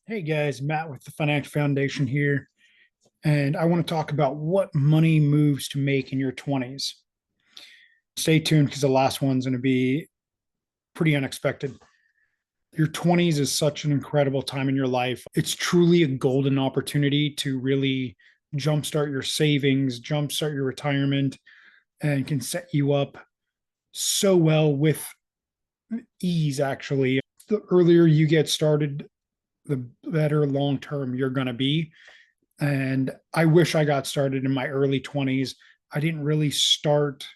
Hey guys, Matt with the Financial Foundation here, and I want to talk about what money moves to make in your 20's. Stay tuned because the last one's going to be pretty unexpected. Your 20's is such an incredible time in your life. It's truly a golden opportunity to really jumpstart your savings, jumpstart your retirement, and can set you up so well with ease, actually. The earlier you get started, the better long term you're going to be. And I wish I got started in my early 20's. I didn't really start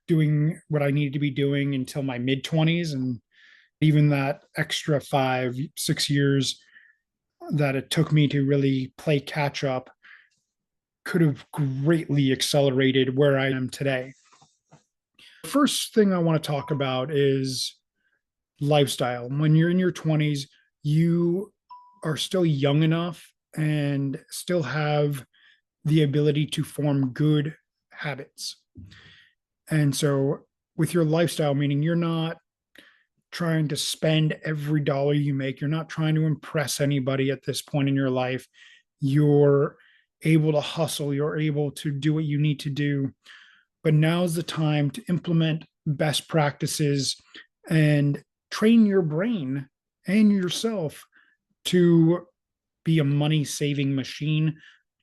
doing what I needed to be doing until my mid 20's. And even that extra 5, 6 years that it took me to really play catch up could have greatly accelerated where I am today. The first thing I want to talk about is lifestyle. When you're in your 20's, you are still young enough and still have the ability to form good habits. And so, with your lifestyle, meaning you're not trying to spend every dollar you make, you're not trying to impress anybody at this point in your life. You're able to hustle, you're able to do what you need to do. But now's the time to implement best practices and train your brain and yourself to be a money saving machine.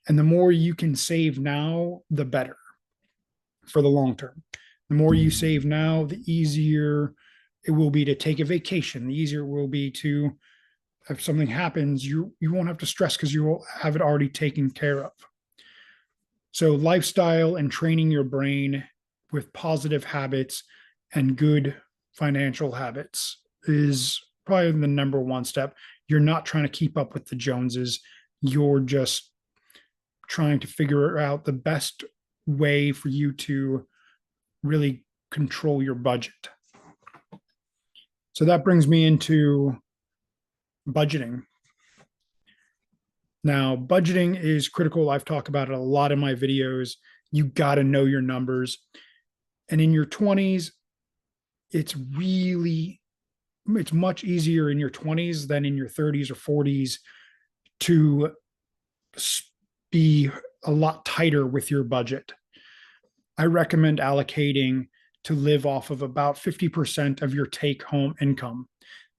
And the more you can save now, the better for the long term. The more you save now, the easier it will be to take a vacation. The easier it will be to, if something happens, you won't have to stress because you will have it already taken care of. So lifestyle and training your brain with positive habits and good financial habits is probably the number one step. You're not trying to keep up with the Joneses. You're just trying to figure out the best way for you to really control your budget. So that brings me into budgeting. Now, budgeting is critical. I've talked about it a lot in my videos. You got to know your numbers. And in your 20's, it's much easier in your 20's than in your 30's or 40's to be a lot tighter with your budget. I recommend allocating to live off of about 50% of your take home income.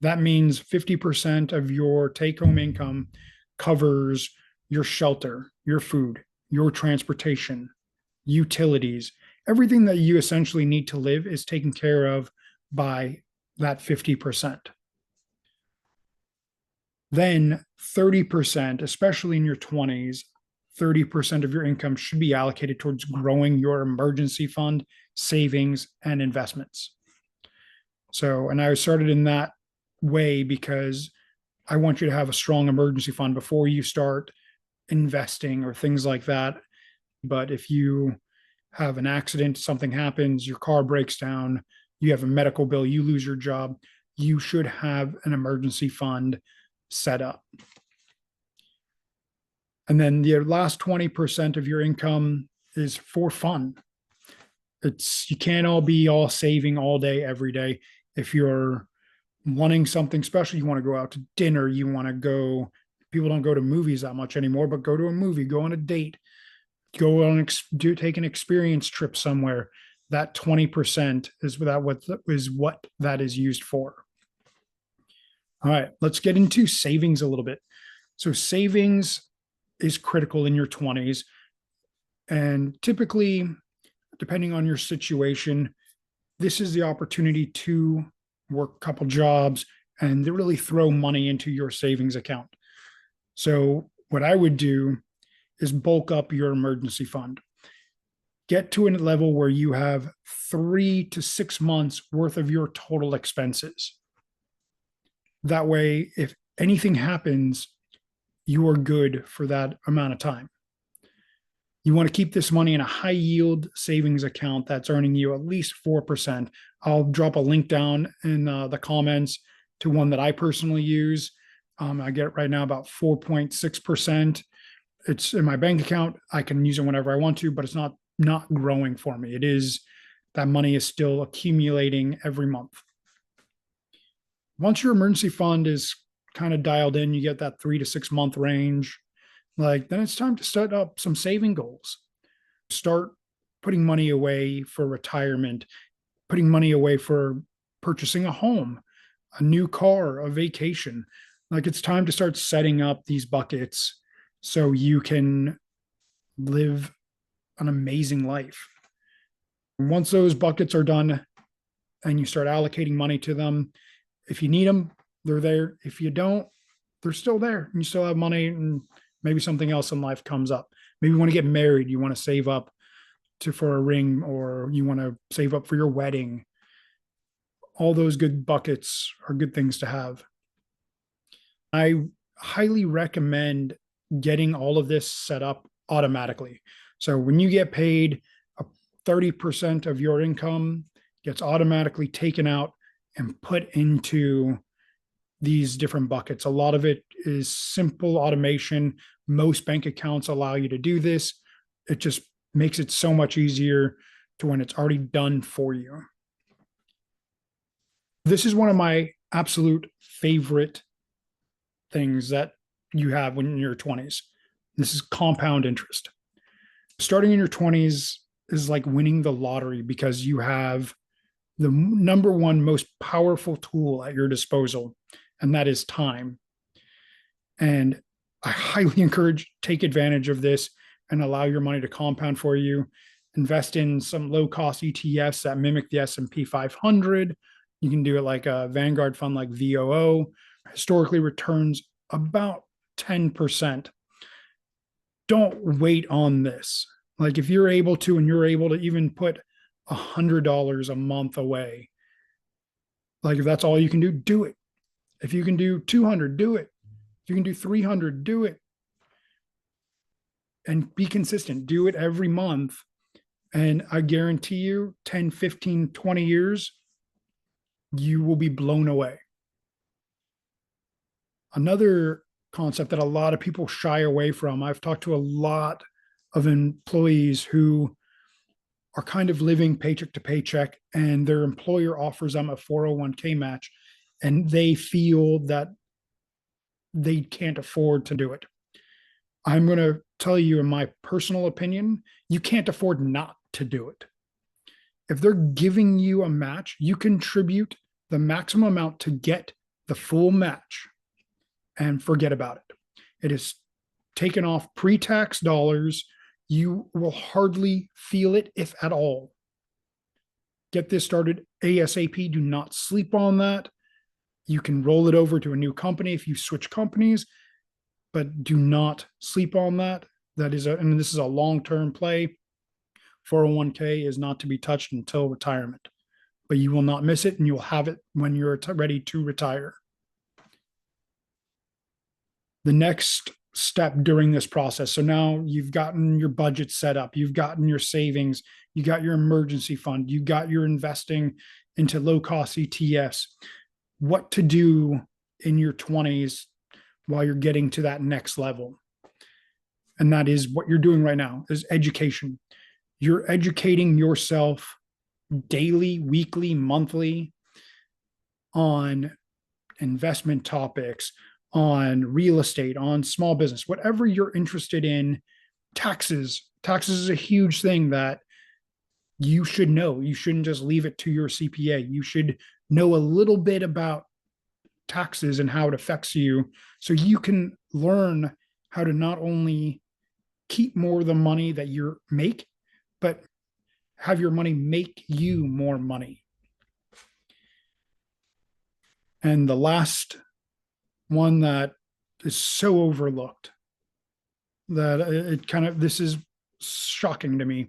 That means 50% of your take home income covers your shelter, your food, your transportation, utilities. Everything that you essentially need to live is taken care of by that 50%. Then 30%, especially in your 20's, 30% of your income should be allocated towards growing your emergency fund, savings, and investments. So, and I started in that way because I want you to have a strong emergency fund before you start investing or things like that. But if you have an accident, something happens, your car breaks down, you have a medical bill, you lose your job, you should have an emergency fund set up. And then the last 20% of your income is for fun. You can't all be all saving all day, every day. If you're wanting something special, you want to go out to dinner, you want to go, people don't go to movies that much anymore, but go to a movie, go on a date, go on, take an experience trip somewhere. That 20% is what that is used for. All right, let's get into savings a little bit. So savings is critical in your 20's. And typically, depending on your situation, this is the opportunity to work a couple jobs and to really throw money into your savings account. So what I would do is bulk up your emergency fund. Get to a level where you have 3 to 6 months worth of your total expenses. That way, if anything happens, you are good for that amount of time. You want to keep this money in a high yield savings account that's earning you at least 4%. I'll drop a link down in the comments to one that I personally use. I get right now about 4.6%. It's in my bank account. I can use it whenever I want to, but it's not growing for me. That money is still accumulating every month. Once your emergency fund is kind of dialed in, you get that 3 to 6 month range, like then it's time to set up some saving goals. Start putting money away for retirement, putting money away for purchasing a home, a new car, a vacation. Like it's time to start setting up these buckets so you can live an amazing life. Once those buckets are done and you start allocating money to them, if you need them, they're there. If you don't, they're still there. You still have money, and maybe something else in life comes up. Maybe you want to get married, you want to save up for a ring, or you want to save up for your wedding. All those good buckets are good things to have. I highly recommend getting all of this set up automatically. So when you get paid, 30% of your income gets automatically taken out and put into these different buckets. A lot of it is simple automation. Most bank accounts allow you to do this. It just makes it so much easier to when it's already done for you. This is one of my absolute favorite things that you have when you're 20s. This is compound interest. Starting in your 20s is like winning the lottery because you have the number one most powerful tool at your disposal, and that is time. And I highly encourage take advantage of this and allow your money to compound for you. Invest in some low-cost ETFs that mimic the S&P 500. You can do it like a Vanguard fund like VOO. Historically returns about 10%. Don't wait on this. Like if you're able to, and you're able to even put $100 a month away, like if that's all you can do, do it. If you can do 200, do it. If you can do 300, do it. And be consistent. Do it every month. And I guarantee you 10, 15, 20 years, you will be blown away. Another concept that a lot of people shy away from, I've talked to a lot of employees who are kind of living paycheck to paycheck, and their employer offers them a 401k match, and they feel that they can't afford to do it. I'm going to tell you, in my personal opinion, you can't afford not to do it. If they're giving you a match, you contribute the maximum amount to get the full match and forget about it. It is taken off pre-tax dollars. You will hardly feel it, if at all. Get this started ASAP. Do not sleep on that. You can roll it over to a new company if you switch companies, but do not sleep on that. And this is a long-term play. 401k is not to be touched until retirement, but you will not miss it, and you will have it when you're ready to retire. The next step during this process. So now you've gotten your budget set up, you've gotten your savings, you got your emergency fund, you got your investing into low-cost ETFs. What to do in your 20s while you're getting to that next level. And that is what you're doing right now, is education. You're educating yourself daily, weekly, monthly on investment topics, on real estate, on small business, whatever you're interested in. Taxes. Taxes is a huge thing that you should know. You shouldn't just leave it to your CPA. You should know a little bit about taxes and how it affects you, so you can learn how to not only keep more of the money that you make, but have your money make you more money. And the last one that is so overlooked that this is shocking to me,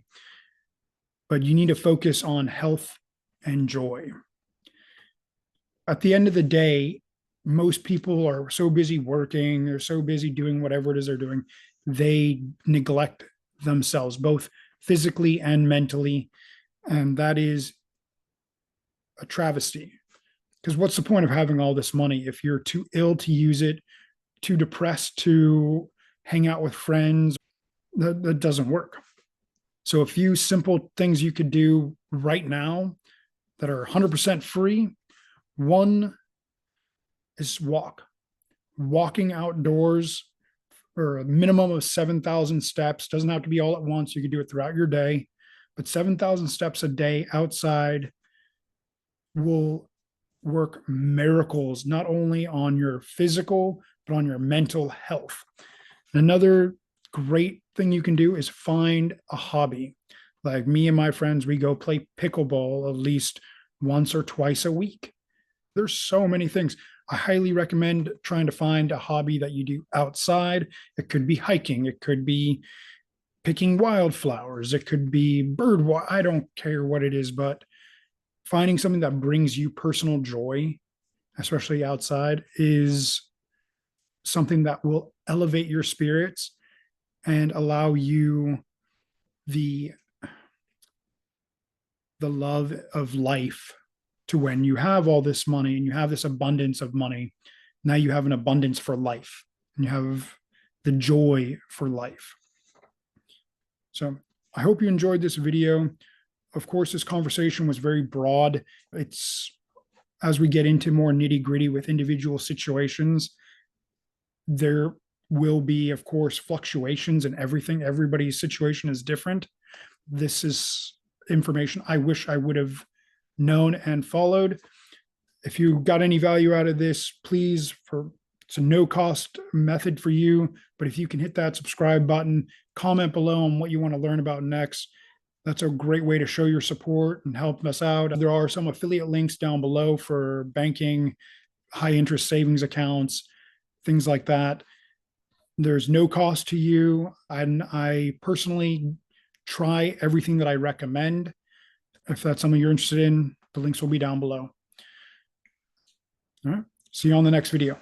but you need to focus on health and joy. At the end of the day, most people are so busy working, they're so busy doing whatever it is they're doing, they neglect themselves, both physically and mentally. And that is a travesty. Because what's the point of having all this money if you're too ill to use it, too depressed to hang out with friends? That doesn't work. So a few simple things you could do right now that are 100% free. One is walk. walking outdoors or a minimum of 7,000 steps. Doesn't have to be all at once. You can do it throughout your day, but 7,000 steps a day outside will work miracles, not only on your physical, but on your mental health. Another great thing you can do is find a hobby. Like me and my friends, we go play pickleball at least once or twice a week. There's so many things. I highly recommend trying to find a hobby that you do outside. It could be hiking, it could be picking wildflowers, it could be bird. I don't care what it is, but finding something that brings you personal joy, especially outside, is something that will elevate your spirits and allow you the love of life, to when you have all this money and you have this abundance of money, now you have an abundance for life and you have the joy for life. So I hope you enjoyed this video. Of course, this conversation was very broad. It's, as we get into more nitty gritty with individual situations, there will be, of course, fluctuations in everything. Everybody's situation is different. This is information I wish I would have known and followed. If you got any value out of this, please, it's a no cost method for you, but if you can hit that subscribe button, comment below on what you want to learn about next. That's a great way to show your support and help us out. There are some affiliate links down below for banking, high interest savings accounts, things like that. There's no cost to you. And I personally try everything that I recommend. If that's something you're interested in, the links will be down below. All right. See you on the next video.